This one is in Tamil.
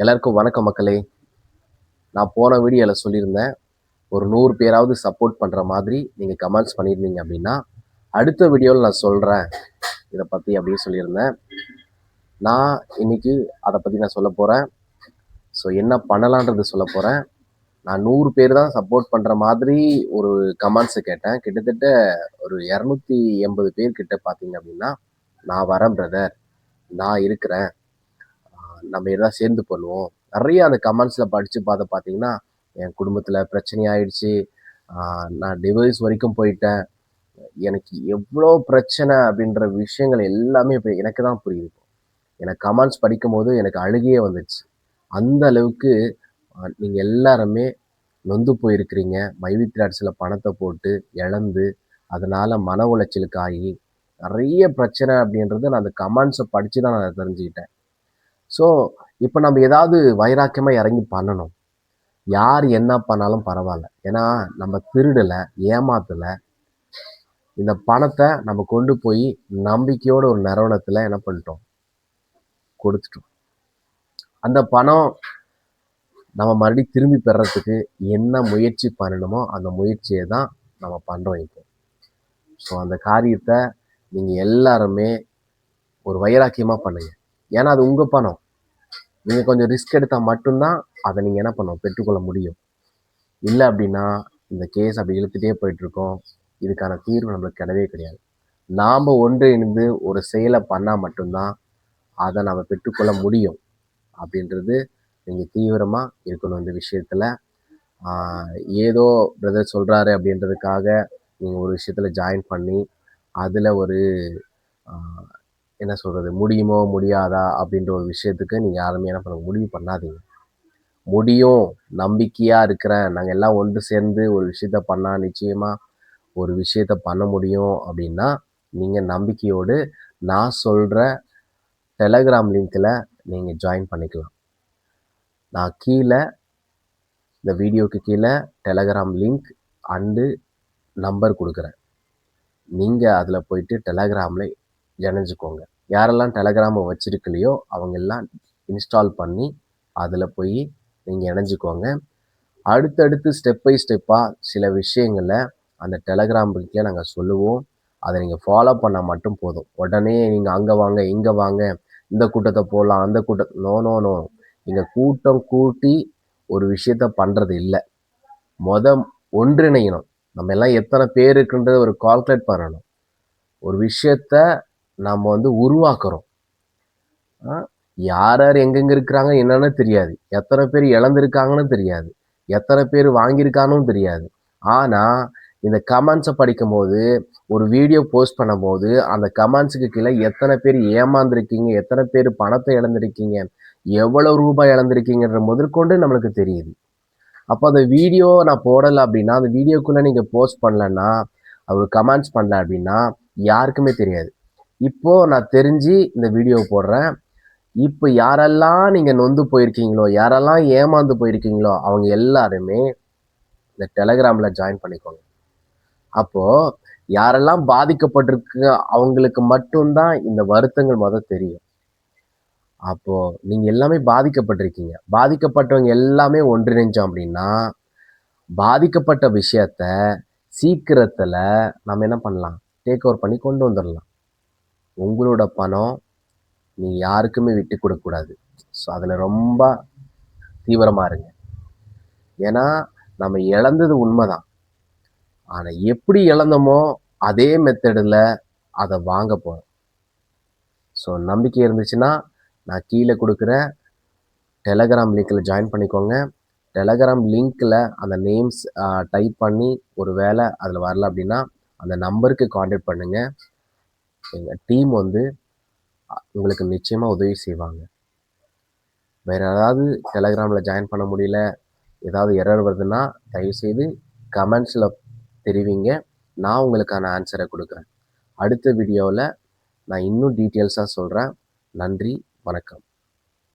எல்லாருக்கும் வணக்கம் மக்களே. நான் போன வீடியோவில் சொல்லியிருந்தேன், ஒரு 100 பேராவது சப்போர்ட் பண்ணுற மாதிரி நீங்கள் கமெண்ட்ஸ் பண்ணியிருந்தீங்க அப்படின்னா, அடுத்த வீடியோவில் நான் சொல்கிறேன் இதை பற்றி அப்படின்னு சொல்லியிருந்தேன். நான் இன்னைக்கு அதை பற்றி நான் சொல்ல போகிறேன். ஸோ என்ன பண்ணலான்றது சொல்ல போகிறேன். நான் 100 பேர் தான் சப்போர்ட் பண்ணுற மாதிரி ஒரு கமெண்ட்ஸை கேட்டேன். கிட்டத்தட்ட ஒரு 280 பேர் கிட்ட பார்த்தீங்க அப்படின்னா, நான் வரேன் பிரதர், நான் இருக்கிறேன், நம்ம எதாவது சேர்ந்து பண்ணுவோம். நிறைய அந்த கமெண்ட்ஸில் படித்து பார்த்தீங்கன்னா, என் குடும்பத்தில் பிரச்சனை ஆயிடுச்சு, நான் டிவோர்ஸ் வரைக்கும் போயிட்டேன், எனக்கு எவ்வளோ பிரச்சனை அப்படின்ற விஷயங்கள் எல்லாமே இப்போ எனக்கு தான் புரியுது. எனக்கு கமெண்ட்ஸ் படிக்கும்போது எனக்கு அழுகையே வந்துச்சு. அந்த அளவுக்கு நீங்கள் எல்லாருமே நொந்து போயிருக்கிறீங்க. மைவித்ராட்ஸில் பணத்தை போட்டு இழந்து அதனால் மன உளைச்சலுக்கு ஆகி நிறைய பிரச்சனை அப்படின்றது நான் அந்த கமெண்ட்ஸை படித்து தான் நான் தெரிஞ்சுக்கிட்டேன். ஸோ இப்போ நம்ம ஏதாவது வைராக்கியமாக இறங்கி பண்ணணும். யார் என்ன பண்ணாலும் பரவாயில்ல. ஏன்னா நம்ம திருடலை, ஏமாத்தலை. இந்த பணத்தை நம்ம கொண்டு போய் நம்பிக்கையோட ஒரு நிறுவனத்தில் என்ன பண்ணிட்டோம், கொடுத்துட்டோம். அந்த பணம் நம்ம மறுபடியும் திரும்பி பெறறதுக்கு என்ன முயற்சி பண்ணணுமோ அந்த முயற்சியை தான் நம்ம பண்ணுறோம் இப்போ. ஸோ அந்த காரியத்தை நீங்கள் எல்லாருமே ஒரு வைராக்கியமாக பண்ணுங்கள். ஏன்னா அது உங்கள் பணம். நீங்கள் கொஞ்சம் ரிஸ்க் எடுத்தால் மட்டும்தான் அதை நீங்கள் என்ன பண்ணணும், பெற்றுக்கொள்ள முடியும். இல்லை அப்படின்னா இந்த கேஸ் அப்படி இழுத்துட்டே போயிட்டுருக்கோம். இதுக்கான தீர்வு நம்மளுக்கு கிடையவே கிடையாது. நாம் ஒன்றிணைந்து ஒரு செயலை பண்ணால் மட்டும்தான் அதை நம்ம பெற்றுக்கொள்ள முடியும் அப்படின்றது நீங்கள் தீவிரமாக இருக்கணும் இந்த விஷயத்தில். ஏதோ பிரதர் சொல்கிறாரு அப்படின்றதுக்காக நீங்கள் ஒரு விஷயத்தில் ஜாயின் பண்ணி அதில் ஒரு என்ன சொல்கிறது, முடியுமோ முடியாதா அப்படின்ற ஒரு விஷயத்துக்கு நீங்கள் யாருமே என்ன பண்ண முடிவு பண்ணாதீங்க. முடியும், நம்பிக்கையாக இருக்கிறேன், நாங்கள் எல்லாம் ஒன்று சேர்ந்து ஒரு விஷயத்த பண்ணால் நிச்சயமாக ஒரு விஷயத்த பண்ண முடியும் அப்படின்னா நீங்கள் நம்பிக்கையோடு நான் சொல்கிற டெலகிராம் லிங்க்கில் நீங்கள் ஜாயின் பண்ணிக்கலாம். நான் கீழே இந்த வீடியோக்கு கீழே டெலகிராம் லிங்க் அண்டு நம்பர் கொடுக்குறேன். நீங்கள் அதில் போயிட்டு டெலகிராமில் இணைஞ்சிக்கோங்க. யாரெல்லாம் டெலகிராமை வச்சுருக்கலையோ அவங்கெல்லாம் இன்ஸ்டால் பண்ணி அதில் போய் நீங்கள் இணைஞ்சிக்கோங்க. அடுத்தடுத்து ஸ்டெப் பை ஸ்டெப்பாக சில விஷயங்களை அந்த டெலகிராம் லிங்க்ல நாங்கள் சொல்லுவோம். அதை நீங்கள் ஃபாலோ பண்ணால் மட்டும் போதும். உடனே நீங்கள் அங்கே வாங்க, இங்கே வாங்க, இந்த கூட்டத்தை போடலாம், அந்த கூட்டம், நோ நோ நோ. இங்கே கூட்டம் கூட்டி ஒரு விஷயத்த பண்ணுறது இல்லை. ஒன்றிணையணும். நம்ம எல்லாம் எத்தனை பேர் இருக்குன்றத ஒரு கால்குலேட் பண்ணணும். ஒரு விஷயத்த நம்ம உருவாக்குறோம். யார் யார் எங்கெங்கே இருக்கிறாங்க என்னன்னு தெரியாது, எத்தனை பேர் இழந்திருக்காங்கன்னு தெரியாது, எத்தனை பேர் வாங்கியிருக்காங்கன்னு தெரியாது. ஆனால் இந்த கமெண்ட்ஸை படிக்கும்போது, ஒரு வீடியோ போஸ்ட் பண்ணும்போது அந்த கமெண்ட்ஸுக்கு கீழே எத்தனை பேர் ஏமாந்துருக்கீங்க, எத்தனை பேர் பணத்தை இழந்திருக்கீங்க, எவ்வளோ ரூபாய் இழந்திருக்கீங்கன்ற முதற்கொண்டு நம்மளுக்கு தெரியுது. அப்போ அந்த வீடியோ நான் போடலை அப்படின்னா, அந்த வீடியோக்குள்ளே நீங்கள் போஸ்ட் பண்ணலன்னா, அவர் கமெண்ட்ஸ் பண்ணல அப்படின்னா யாருக்குமே தெரியாது. இப்போது நான் தெரிஞ்சு இந்த வீடியோ போடுறேன். இப்போ யாரெல்லாம் நீங்கள் நொந்து போயிருக்கீங்களோ, யாரெல்லாம் ஏமாந்து போயிருக்கீங்களோ அவங்க எல்லாருமே இந்த டெலகிராமில் ஜாயின் பண்ணிக்கோங்க. அப்போது யாரெல்லாம் பாதிக்கப்பட்டிருக்கு அவங்களுக்கு மட்டும்தான் இந்த வருத்தங்கள் தெரியும். அப்போது நீங்கள் எல்லாமே பாதிக்கப்பட்டிருக்கீங்க. பாதிக்கப்பட்டவங்க எல்லாமே ஒன்றிணைஞ்சோம் அப்படின்னா பாதிக்கப்பட்ட விஷயத்த சீக்கிரத்தில் நம்ம என்ன பண்ணலாம், டேக் ஓவர் பண்ணி கொண்டு வந்துடலாம். உங்களோட பணம் நீ யாருக்குமே விட்டு கொடுக்கக்கூடாது. ஸோ அதில் ரொம்ப தீவிரமாக இருங்க. ஏன்னா நம்ம இழந்தது உண்மைதான். ஆனால் எப்படி இழந்தோமோ அதே மெத்தடில் அதை வாங்க போகிறோம். ஸோ நம்பிக்கை இருந்துச்சுன்னா நான் கீழே கொடுக்குற டெலகிராம் லிங்க்கில் ஜாயின் பண்ணிக்கோங்க. டெலகிராம் லிங்க்கில் அந்த நேம்ஸ் டைப் பண்ணி ஒரு வேளை அதில் வரல அப்படின்னா அந்த நம்பருக்கு காண்டாக்ட் பண்ணுங்கள். எங்கள் டீம் உங்களுக்கு நிச்சயமாக உதவி செய்வாங்க. வேறு ஏதாவது டெலகிராமில் ஜாயின் பண்ண முடியல, ஏதாவது எரர் வருதுன்னா தயவுசெய்து கமெண்ட்ஸில் தெரிவிங்க. நான் உங்களுக்கான ஆன்சரை கொடுக்குறேன். அடுத்த வீடியோவில் நான் இன்னும் டீட்டெயில்ஸாக சொல்கிறேன். நன்றி, வணக்கம்.